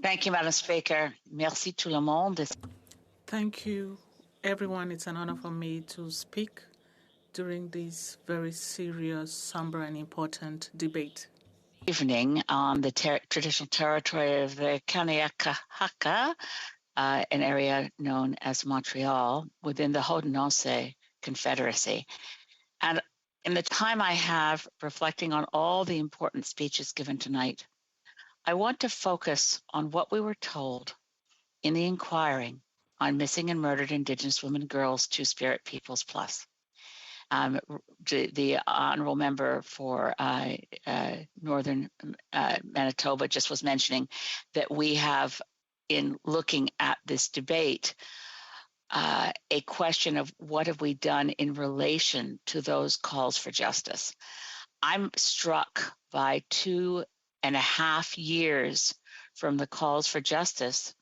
Thank you, Madam Speaker. Merci tout le monde. Thank you, everyone. It's an honor for me to speak during this very serious, somber, and important debate. Evening on the traditional territory of the Kanien'kehà, an area known as Montreal, within the Haudenosaunee Confederacy. And in the time I have reflecting on all the important speeches given tonight, I want to focus on what we were told in the inquiry on missing and murdered Indigenous women and girls, Two-Spirit Peoples Plus. The honorable member for Northern Manitoba just was mentioning that we have, in looking at this debate, a question of what have we done in relation to those calls for justice. I'm struck by 2.5 years from the calls for justice,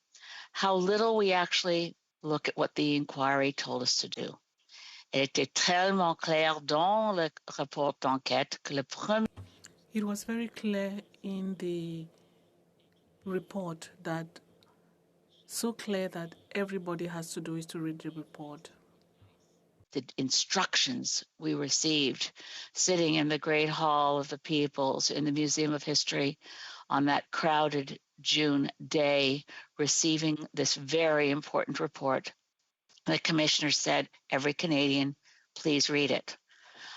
how little we actually look at what the inquiry told us to do. Elle était tellement claire dans le rapport d'enquête que le premier... It was very clear in the report that so clear that everybody has to do is to read the report. The instructions we received sitting in the Great Hall of the Peoples in the Museum of History on that crowded June day, receiving this very important report. The commissioner said, every Canadian, please read it.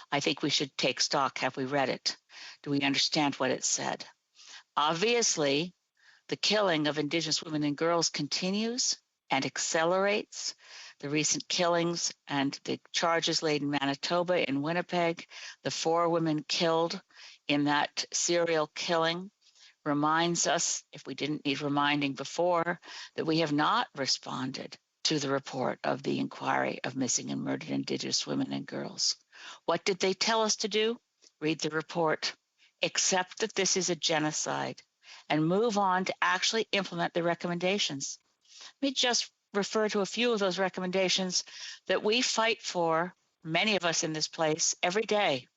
I think we should take stock. Have we read it? Do we understand what it said? Obviously, the killing of Indigenous women and girls continues and accelerates. The recent killings and the charges laid in Manitoba, in Winnipeg, the 4 women killed in that serial killing reminds us, if we didn't need reminding before, that we have not responded to the report of the inquiry of missing and murdered Indigenous women and girls. What did they tell us to do? Read the report, accept that this is a genocide, and move on to actually implement the recommendations. Let me just refer to a few of those recommendations that we fight for, many of us in this place, every day.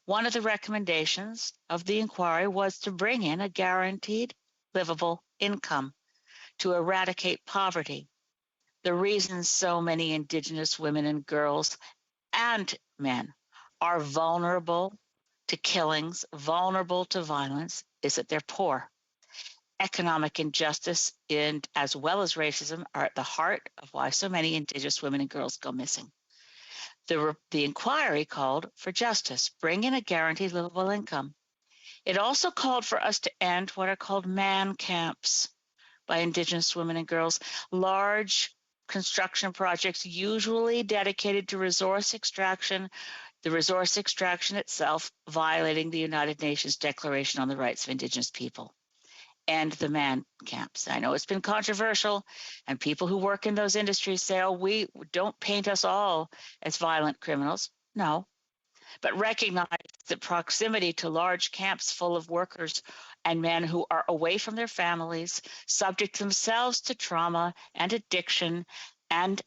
One of the recommendations of the inquiry was to bring in a guaranteed livable income to eradicate poverty. The reason so many Indigenous women and girls and men are vulnerable to killings, vulnerable to violence, is that they're poor. Economic injustice and as well as racism are at the heart of why so many Indigenous women and girls go missing. The inquiry called for justice, bring in a guaranteed livable income. It also called for us to end what are called man camps by Indigenous women and girls, large construction projects usually dedicated to resource extraction, the resource extraction itself violating the United Nations Declaration on the Rights of Indigenous People. And the man camps. I know it's been controversial, and people who work in those industries say, oh, we don't paint us all as violent criminals. No, but recognize that proximity to large camps full of workers and men who are away from their families, subject themselves to trauma and addiction, and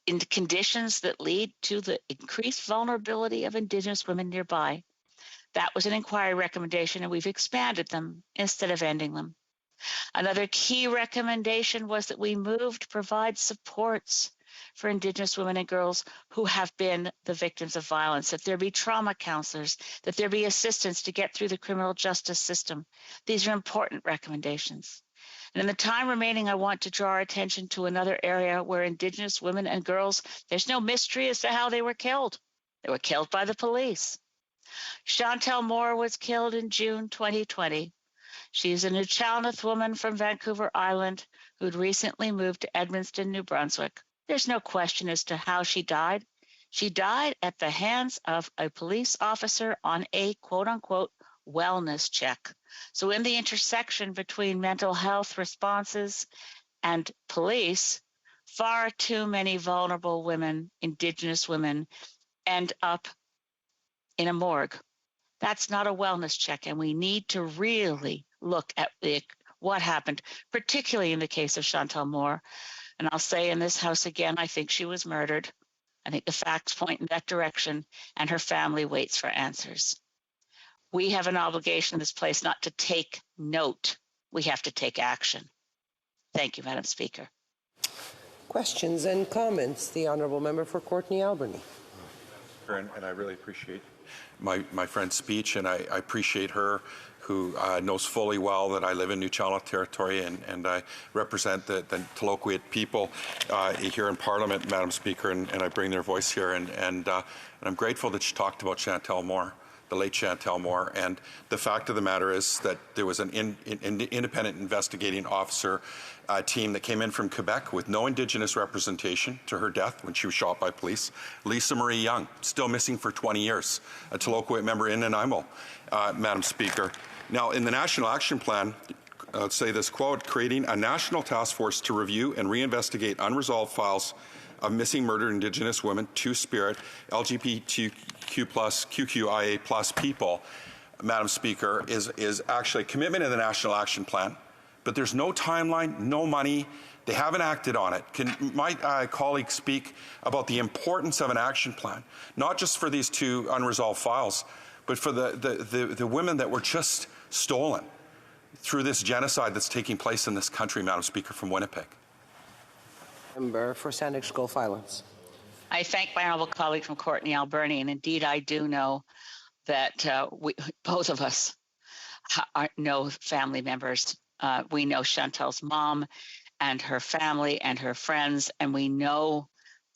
in conditions that lead to the increased vulnerability of Indigenous women nearby. That was an inquiry recommendation, and we've expanded them instead of ending them. Another key recommendation was that we move to provide supports for Indigenous women and girls who have been the victims of violence, that there be trauma counselors, that there be assistance to get through the criminal justice system. These are important recommendations. And in the time remaining, I want to draw our attention to another area where Indigenous women and girls, there's no mystery as to how they were killed. They were killed by the police. Chantal Moore was killed in June 2020. She's a Nuu-chah-nulth woman from Vancouver Island who'd recently moved to Edmundston, New Brunswick. There's no question as to how she died. She died at the hands of a police officer on a quote-unquote wellness check. So in the intersection between mental health responses and police, far too many vulnerable women, Indigenous women, end up in a morgue. That's not a wellness check, and we need to really look at what happened, particularly in the case of Chantal Moore. And I'll say in this house again, I think she was murdered. I think the facts point in that direction, and her family waits for answers. We have an obligation in this place not to take note we have to take action. Thank you, Madam Speaker. Questions and comments? The Honourable Member for Courtenay-Albany. And I really appreciate my friend's speech, and I appreciate her, who knows fully well that I live in New Channel Territory and I represent the Tloquit people here in Parliament, Madam Speaker, and I bring their voice here. And I'm grateful that she talked about Chantel Moore, the late Chantel Moore. And the fact of the matter is that there was an independent investigating officer team that came in from Quebec with no Indigenous representation to her death when she was shot by police. Lisa Marie Young, still missing for 20 years, a Tloquit member in Nanaimo, Madam Speaker. Now, in the National Action Plan, let's say this quote, creating a national task force to review and reinvestigate unresolved files of missing murdered Indigenous women, Two-Spirit, LGBTQ+, QQIA+ people, Madam Speaker, is actually a commitment in the National Action Plan, but there's no timeline, no money. They haven't acted on it. Can my colleague speak about the importance of an action plan, not just for these two unresolved files, but for the women that were just stolen through this genocide that's taking place in this country, Madam Speaker, from Winnipeg? Member for Saanich Gulf Islands. I thank my honourable colleague from Courtenay-Albany, and indeed I do know that both of us know family members. We know Chantel's mom and her family and her friends, and we know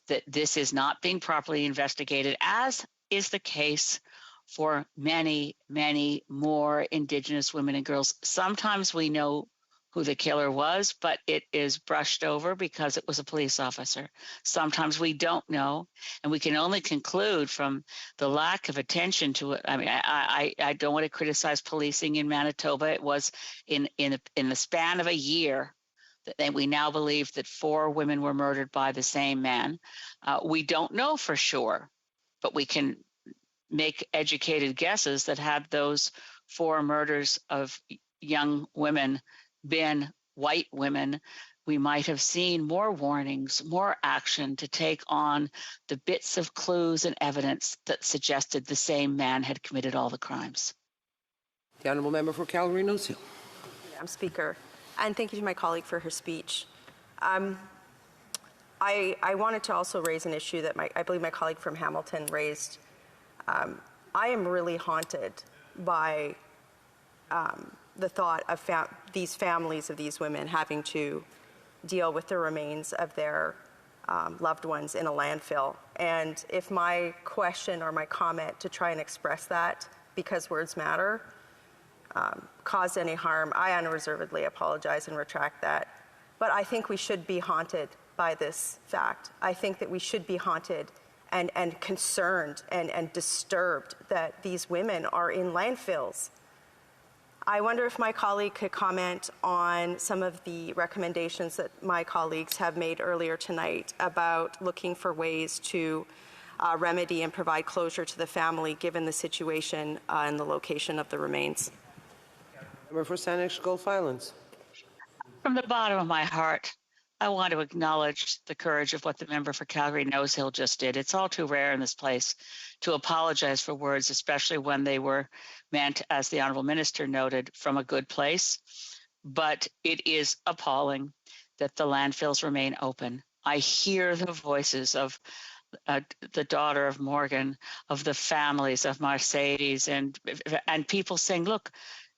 that this is not being properly investigated, as is the case for many, many more Indigenous women and girls. Sometimes we know who the killer was, but it is brushed over because it was a police officer. Sometimes we don't know, and we can only conclude from the lack of attention to it. I mean, I don't want to criticize policing in Manitoba. It was in the span of a year that we now believe that 4 women were murdered by the same man. We don't know for sure, but we can make educated guesses that had those 4 murders of young women been white women, we might have seen more warnings, more action to take on the bits of clues and evidence that suggested the same man had committed all the crimes. The Honourable Member for Calgary-Nose Hill. Madam Speaker, and thank you to my colleague for her speech. I wanted to also raise an issue that I believe my colleague from Hamilton raised. I am really haunted by the thought of these families of these women having to deal with the remains of their loved ones in a landfill. And if my question or my comment to try and express that, because words matter, caused any harm, I unreservedly apologize and retract that. But I think we should be haunted by this fact. I think that we should be haunted and concerned and disturbed that these women are in landfills. I wonder if my colleague could comment on some of the recommendations that my colleagues have made earlier tonight about looking for ways to remedy and provide closure to the family given the situation and the location of the remains. Member for Saanich Gulf Islands. From the bottom of my heart, I want to acknowledge the courage of what the member for Calgary-Nose Hill just did. It's all too rare in this place to apologize for words, especially when they were meant, as the Honourable Minister noted, from a good place. But it is appalling that the landfills remain open. I hear the voices of the daughter of Morgan, of the families of Mercedes, and people saying, look,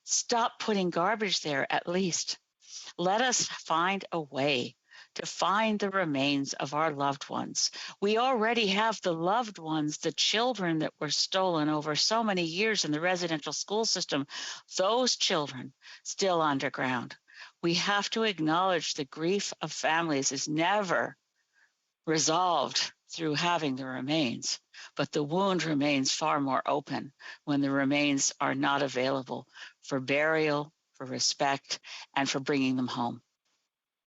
stop putting garbage there at least. Let us find a way to find the remains of our loved ones. We already have the loved ones, the children that were stolen over so many years in the residential school system, those children still underground. We have to acknowledge the grief of families is never resolved through having the remains, but the wound remains far more open when the remains are not available for burial, for respect, and for bringing them home.